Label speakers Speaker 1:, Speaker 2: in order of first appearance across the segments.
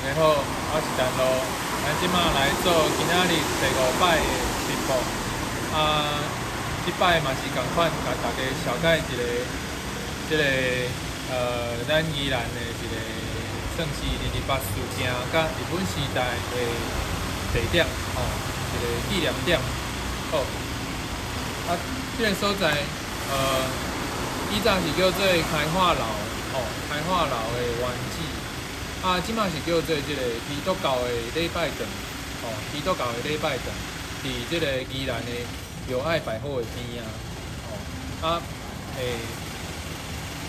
Speaker 1: 家好，我是陈路，咱即马来做今仔日第5摆的直播。即摆嘛是共款，甲大家小解一个，咱宜兰的一个算是228事件，甲日本时代的地点，一个纪念点。好，这个所在，以前是叫做开化楼，开化楼的原址。即马是叫做即个基督教的礼拜堂，基督教的礼拜堂，伫即个宜兰的友爱百货的边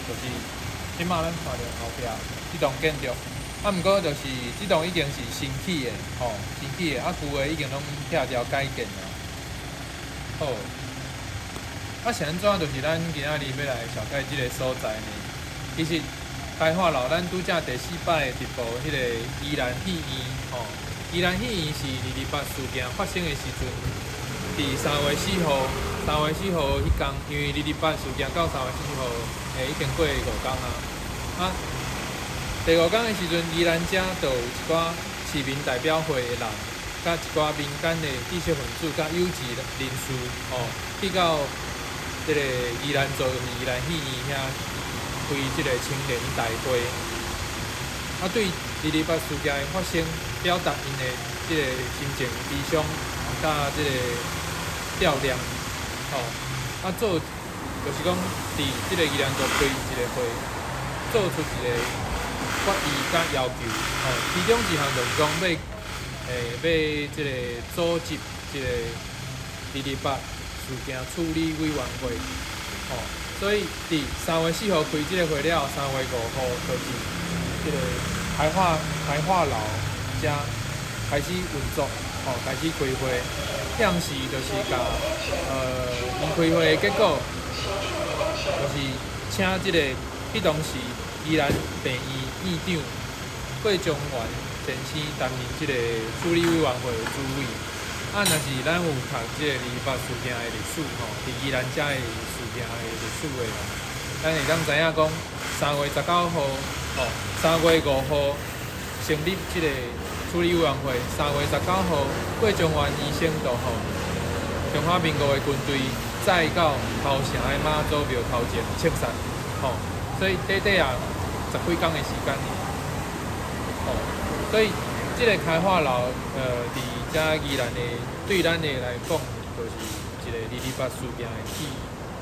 Speaker 1: 就是即马咱看到后壁即栋建筑，毋过就是即栋已经是新起的，新起的，旧的已经拢拆掉改建了。好，是安怎？就是咱今仔日要来小解即个所在呢？其实开化楼，咱拄则第4摆的直播，迄个宜兰戏院，宜兰戏院是228事件发生的时阵，伫3月4号迄天，因为228事件到3月4号，已经过5天啊。第5天的时阵，宜兰遮就有一寡市民代表会的人，甲一寡民间的知识分子、甲有志人士，去到即个宜兰做宜兰戏院遐。开即个青年大会，对228事件的发生，表达因的即个心情悲伤，甲即个悼念，做就是讲伫即个宜兰做开一个会，做出一个决议甲要求，其中一项就是讲要即个组织即个228事件处理委员会，所以，伫3月4号开即个会了，3月5号就是即个开化楼遮开始运作，开始开会。当时就是甲因开会的结果，就是请即个迄当时宜兰病院院长郭忠元先生担任即个处理委员会的主委。若是咱有读即个228事件的历史，伫宜兰遮的事件的历史的，咱会当知影讲3月19号，3月5號成立即个處理委員會，3月19號郭忠元醫生就中華民國的軍隊載到頭城的媽祖廟頭前槍殺，所以短10幾天的時間，所以即個開化樓伫遮宜蘭的對咱的來講，就是一個228事件的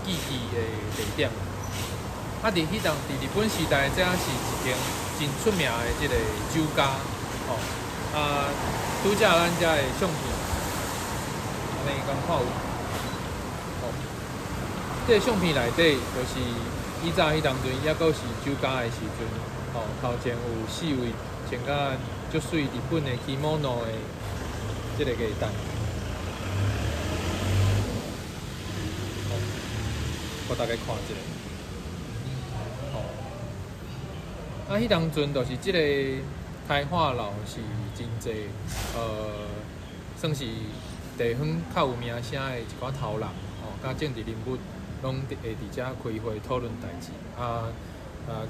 Speaker 1: 記憶的地點。伫迄當伫日本時代，這是一間真出名的即個酒家，拄則咱遮的相片，安尼講看有，即個相片內底就是以前迄當陣，抑閣是酒家的時陣，頭前有4位穿甲足水日本的kimono的即個藝旦，互大家看一下。迄當陣就是即個開化樓是真濟，算是地方較有名聲的一寡頭人，甲政治人物攏會佇遮開會討論代志，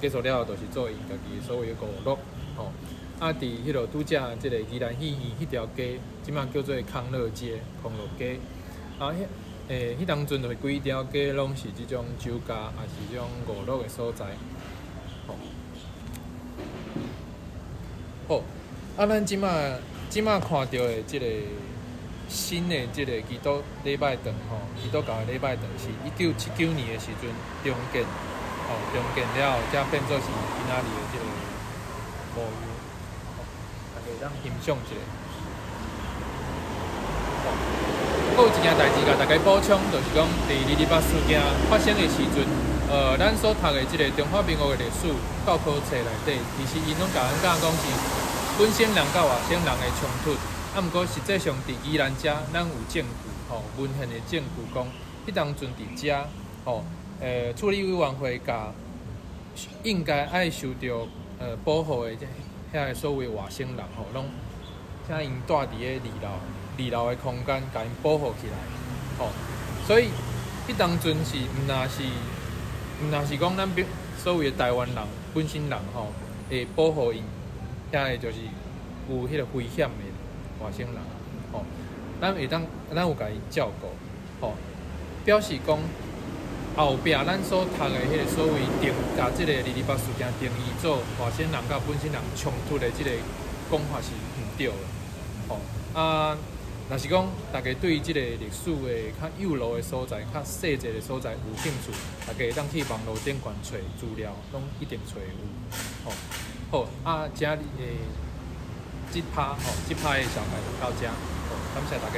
Speaker 1: 結束了就是做因家己所謂的娛樂，佇迄落拄則即個宜蘭戲院迄條街，即馬叫做康樂街、康樂街，迄當陣就是規條街攏是即種酒家，也是即種娛樂的所在。好，咱即馬看到的即個新的即個基督禮拜堂，基督教的禮拜堂是1979年的時陣重建，重建了，才變做是今仔日的即個模樣，大家當欣賞一下。還有一件代志，甲大家補充，就是講伫228事件發生的時陣，咱所讀的即個中華民國的歷史教科冊內底，其實因攏甲咱講是本省人甲外省人的衝突，毋過實際上伫宜蘭遮，咱有證據，文獻的證據講，迄當陣伫遮，處理委員會甲應該愛受到保護的遐個所謂外省人，攏請因住佇個二樓的空間，甲因保護起來，所以迄當陣是毋若是講咱所謂的台灣人本省人，會保護因，遐個就是有迄个危险的外星人，吼，咱有甲伊照顾，吼，表示讲后壁咱所读的迄个所谓甲即个228事件定义做外星人甲本身人冲突的即个讲法是毋对的，吼啊。若是讲大家对即个历史的较幼路的所在、较细节的所在有兴趣，大家当去网络顶悬找资料，拢一定找有。好啊，即趴的小白就到这，感谢大家。